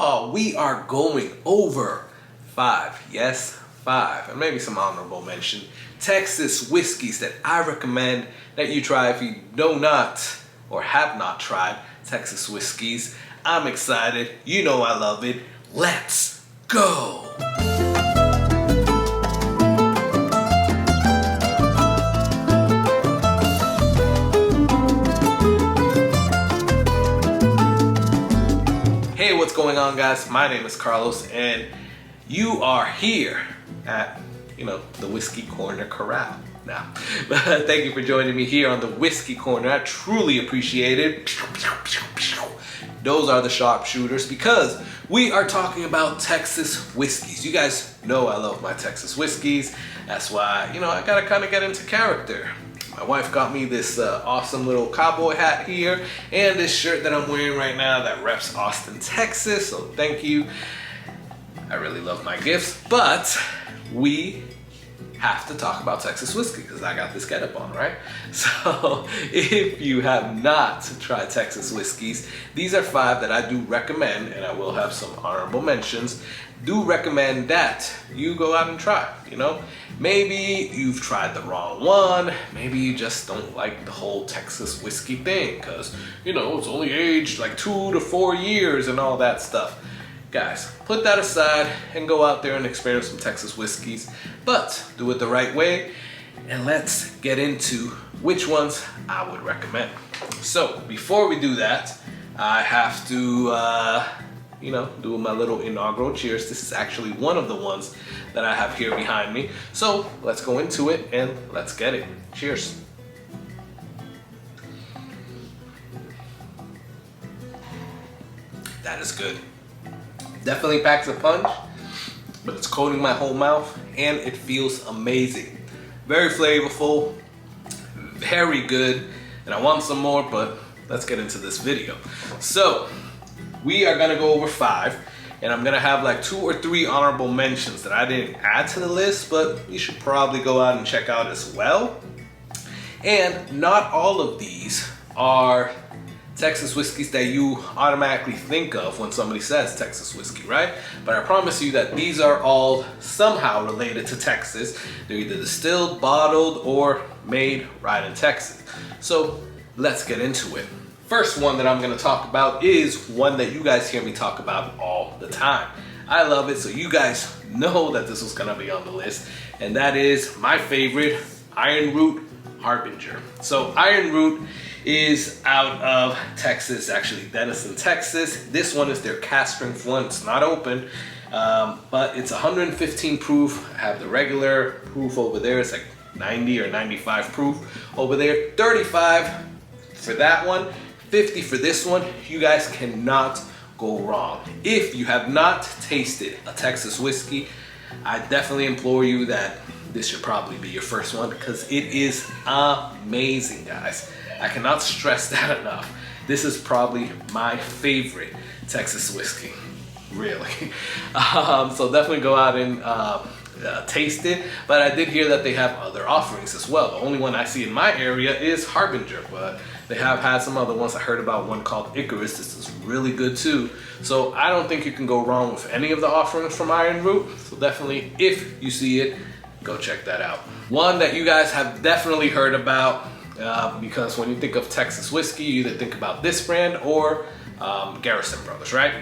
y'all, we are going over 5, yes, 5, and maybe some honorable mention, Texas whiskeys that I recommend that you try if you do not or have not tried Texas whiskeys. I'm excited. You know I love it. Let's go. Hey, what's going on, guys? My name is Carlos, and you are here at, the Whiskey Corner Corral. Now, thank you for joining me here on the Whiskey Corner. I truly appreciate it. Those are the sharpshooters because we are talking about Texas whiskeys. You guys know I love my Texas whiskeys. That's why, I gotta kind of get into character. My wife got me this awesome little cowboy hat here and this shirt that I'm wearing right now that reps Austin, Texas. So thank you. I really love my gifts, but we have to talk about Texas whiskey because I got this getup on, right? So if you have not tried Texas whiskeys, these are 5 that I do recommend, and I will have some honorable mentions. Do recommend that you go out and try, Maybe you've tried the wrong one. Maybe you just don't like the whole Texas whiskey thing because, it's only aged like 2 to 4 years and all that stuff. Guys, put that aside and go out there and experience some Texas whiskeys, but do it the right way. And let's get into which ones I would recommend. So before we do that, I have to, do my little inaugural cheers. This is actually one of the ones that I have here behind me. So let's go into it and let's get it. Cheers. That is good. Definitely packs a punch, but it's coating my whole mouth and it feels amazing. Very flavorful, very good, and I want some more, but let's get into this video. So we are gonna go over 5, and I'm gonna have like 2 or 3 honorable mentions that I didn't add to the list, but you should probably go out and check out as well. And not all of these are Texas whiskeys that you automatically think of when somebody says Texas whiskey, right? But I promise you that these are all somehow related to Texas. They're either distilled, bottled, or made right in Texas. So let's get into it. First one that I'm gonna talk about is one that you guys hear me talk about all the time. I love it, so you guys know that this was gonna be on the list, and that is my favorite, Iron Root Harbinger. So Iron Root is out of Texas, actually Denison, Texas. This one is their cast strength one. It's not open, but it's 115 proof. I have the regular proof over there. It's like 90 or 95 proof over there. 35 for that one, 50 for this one. You guys cannot go wrong. If you have not tasted a Texas whiskey, I definitely implore you that this should probably be your first one because it is amazing, guys. I cannot stress that enough. This is probably my favorite Texas whiskey, really. So definitely go out and taste it. But I did hear that they have other offerings as well. The only one I see in my area is Harbinger, but they have had some other ones. I heard about one called Icarus. This is really good too. So I don't think you can go wrong with any of the offerings from Iron Root. So definitely, if you see it, go check that out. One that you guys have definitely heard about, because when you think of Texas whiskey, you either think about this brand or Garrison Brothers, right?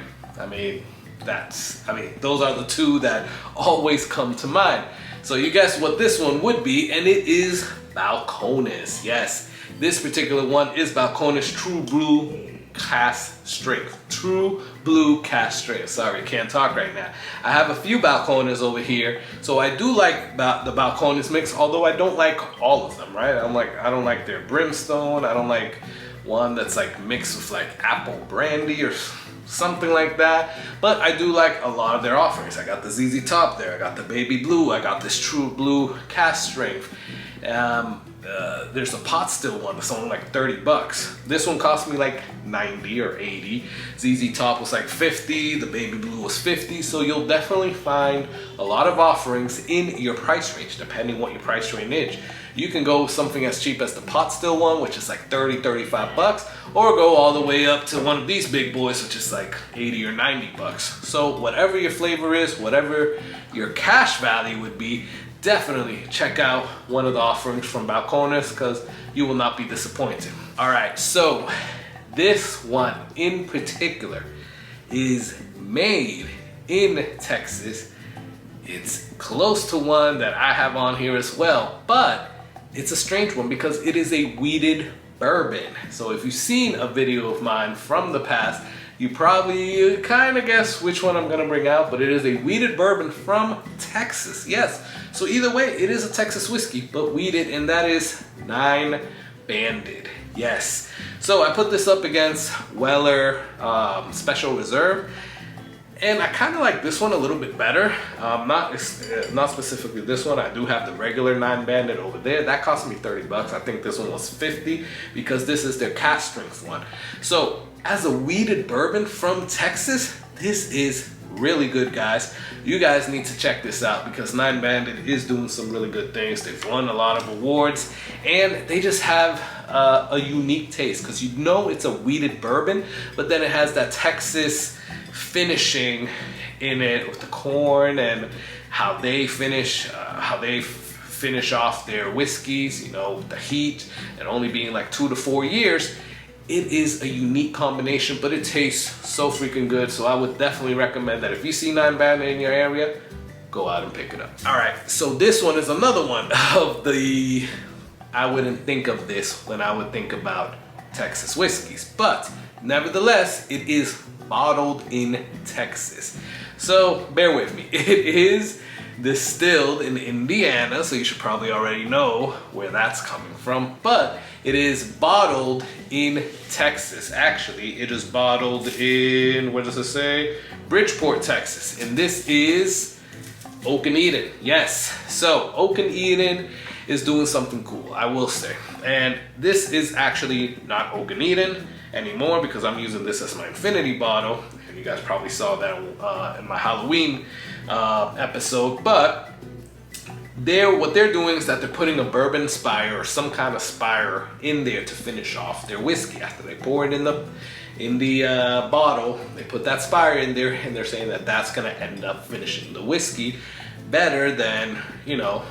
Those are the 2 that always come to mind. So you guess what this one would be, and it is Balcones. Yes, this particular one is Balcones True Blue Cask Strength. True Blue Cask Strength. Sorry, can't talk right now. I have a few Balcones over here, so I do like the Balcones mix, although I don't like all of them, right? I don't like their Brimstone. I don't like one that's like mixed with like apple brandy or something like that. But I do like a lot of their offerings. I got the ZZ Top there. I got the Baby Blue. I got this True Blue Cask Strength. There's a pot still one that's only like 30 bucks. This one cost me like 90 or 80. ZZ Top was like 50, the Baby Blue was 50, so you'll definitely find a lot of offerings in your price range, depending what your price range is. You can go with something as cheap as the pot still one, which is like 30, 35 bucks, or go all the way up to one of these big boys, which is like 80 or 90 bucks. So whatever your flavor is, whatever your cash value would be, definitely check out one of the offerings from Balcones, because you will not be disappointed. All right, so this one in particular is made in Texas. It's close to one that I have on here as well, but it's a strange one because it is a wheated bourbon. So if you've seen a video of mine from the past, you probably kind of guess which one I'm gonna bring out, but it is a wheated bourbon from Texas, yes. So either way, it is a Texas whiskey, but wheated, and that is 9 Banded, yes. So I put this up against Weller Special Reserve, and I kind of like this one a little bit better. Not specifically this one. I do have the regular 9 Banded over there. That cost me 30 bucks. I think this one was 50 because this is their cast strength one. So as a wheated bourbon from Texas, this is really good, guys. You guys need to check this out because 9 Banded is doing some really good things. They've won a lot of awards, and they just have a unique taste because you know it's a wheated bourbon, but then it has that Texas finishing in it with the corn and how they finish off their whiskeys, you know, with the heat and only being like 2 to 4 years. It is a unique combination, but it tastes so freaking good. So I would definitely recommend that if you see 9 Banded in your area, go out and pick it up. All right, so this one is another one of the, I wouldn't think of this when I would think about Texas whiskeys, but nevertheless, it is bottled in Texas. So bear with me. It is distilled in Indiana, so you should probably already know where that's coming from, but it is bottled in Texas. Actually, it is bottled in, what does it say? Bridgeport, Texas. And this is Oak and Eden. Yes, so Oak and Eden is doing something cool, I will say. And this is actually not Oak and Eden anymore because I'm using this as my infinity bottle, and you guys probably saw that in my Halloween episode. But what they're doing is that they're putting a bourbon spire or some kind of spire in there to finish off their whiskey. After they pour it in the bottle, they put that spire in there, and they're saying that that's gonna end up finishing the whiskey better than, you know,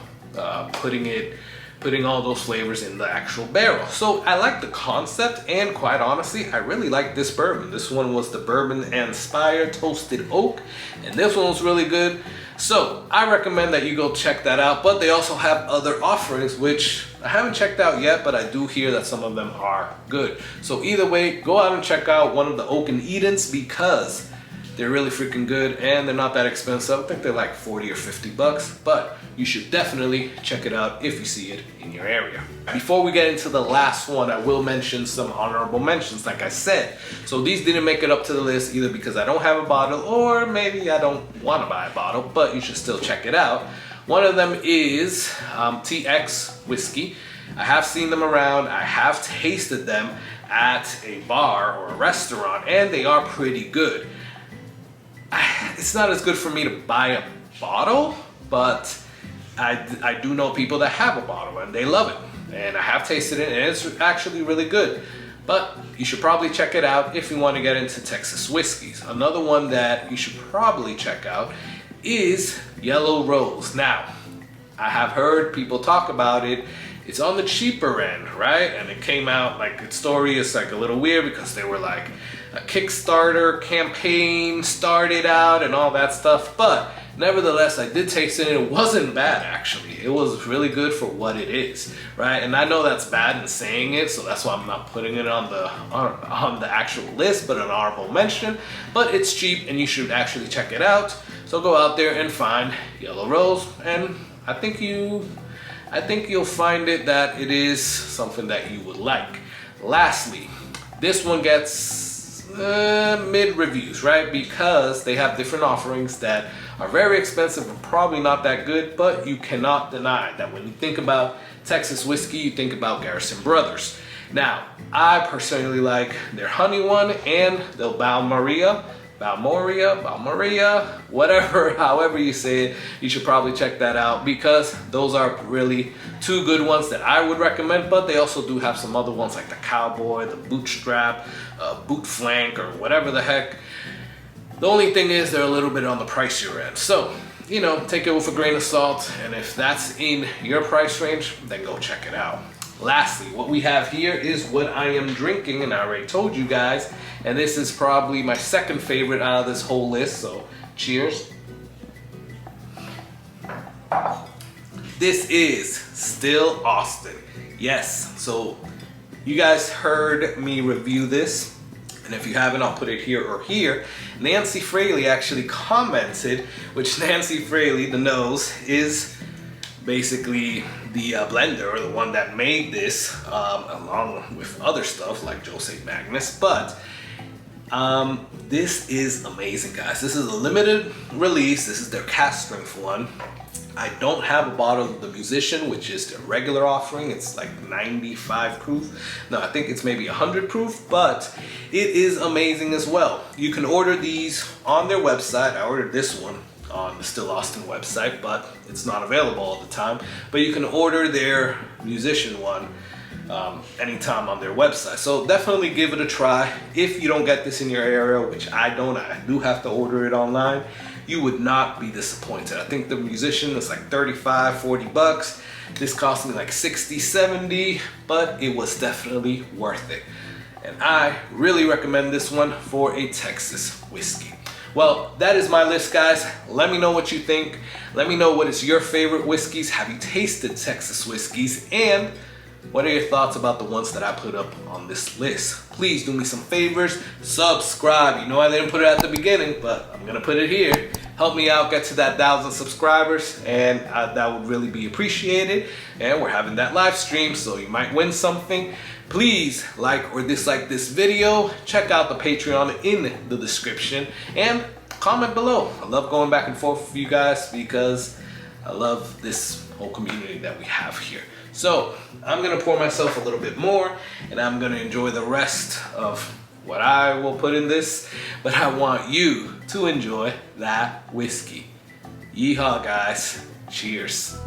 putting all those flavors in the actual barrel. So I like the concept, and quite honestly, I really like this bourbon. This one was the Bourbon and Spire Toasted Oak, and this one was really good. So I recommend that you go check that out, but they also have other offerings, which I haven't checked out yet, but I do hear that some of them are good. So either way, go out and check out one of the Oak and Edens because they're really freaking good, and they're not that expensive. I think they're like 40 or 50 bucks, but you should definitely check it out if you see it in your area. Before we get into the last one, I will mention some honorable mentions, like I said. So these didn't make it up to the list either because I don't have a bottle, or maybe I don't want to buy a bottle, but you should still check it out. One of them is TX Whiskey. I have seen them around. I have tasted them at a bar or a restaurant, and they are pretty good. It's not as good for me to buy a bottle, but I do know people that have a bottle and they love it. And I have tasted it, and it's actually really good. But you should probably check it out if you want to get into Texas whiskeys. Another one that you should probably check out is Yellow Rose. Now, I have heard people talk about it. It's on the cheaper end, right? And it came out, like, its story is like a little weird because they were like, a Kickstarter campaign started out and all that stuff, but nevertheless, I did taste it, and it wasn't bad, actually. It was really good for what it is, right? And I know that's bad in saying it, so that's why I'm not putting it on the actual list, but an honorable mention. But it's cheap, and you should actually check it out. So go out there and find Yellow Rose, and I think you'll find it that it is something that you would like. Lastly, this one gets mid reviews, right? Because they have different offerings that are very expensive and probably not that good, but you cannot deny that when you think about Texas whiskey, you think about Garrison Brothers. Now, I personally like their honey one and their Val Maria. Balmoria, whatever, however you say it, you should probably check that out because those are really two good ones that I would recommend, but they also do have some other ones like the Cowboy, the Bootstrap, Boot Flank, or whatever the heck. The only thing is they're a little bit on the pricier end. So, you know, take it with a grain of salt, and if that's in your price range, then go check it out. Lastly, what we have here is what I am drinking, and I already told you guys, and this is probably my second favorite out of this whole list, so cheers. This is Still Austin. Yes, so you guys heard me review this, and if you haven't, I'll put it here or here. Nancy Fraley actually commented, which Nancy Fraley, the nose, is basically the blender, or the one that made this, along with other stuff like Jose Magnus. But this is amazing, guys. This is a limited release. This is their cast strength one. I don't have a bottle of the Musician, which is their regular offering. It's like 95 proof. No, I think it's maybe 100 proof, but it is amazing as well. You can order these on their website. I ordered this one on the Still Austin website, but it's not available all the time. But you can order their Musician one anytime on their website. So definitely give it a try. If you don't get this in your area, which I don't, I do have to order it online, you would not be disappointed. I think the Musician is like 35, 40 bucks. This cost me like 60, 70, but it was definitely worth it. And I really recommend this one for a Texas whiskey. Well, that is my list, guys. Let me know what you think. Let me know what is your favorite whiskeys. Have you tasted Texas whiskeys? And what are your thoughts about the ones that I put up on this list? Please do me some favors. Subscribe. You know I didn't put it at the beginning, but I'm going to put it here. Help me out, get to that 1,000 subscribers, and that would really be appreciated. And we're having that live stream, so you might win something. Please like or dislike this video. Check out the Patreon in the description, and comment below. I love going back and forth with you guys because I love this whole community that we have here. So I'm gonna pour myself a little bit more, and I'm gonna enjoy the rest of what I will put in this, but I want you to enjoy that whiskey. Yeehaw, guys. Cheers.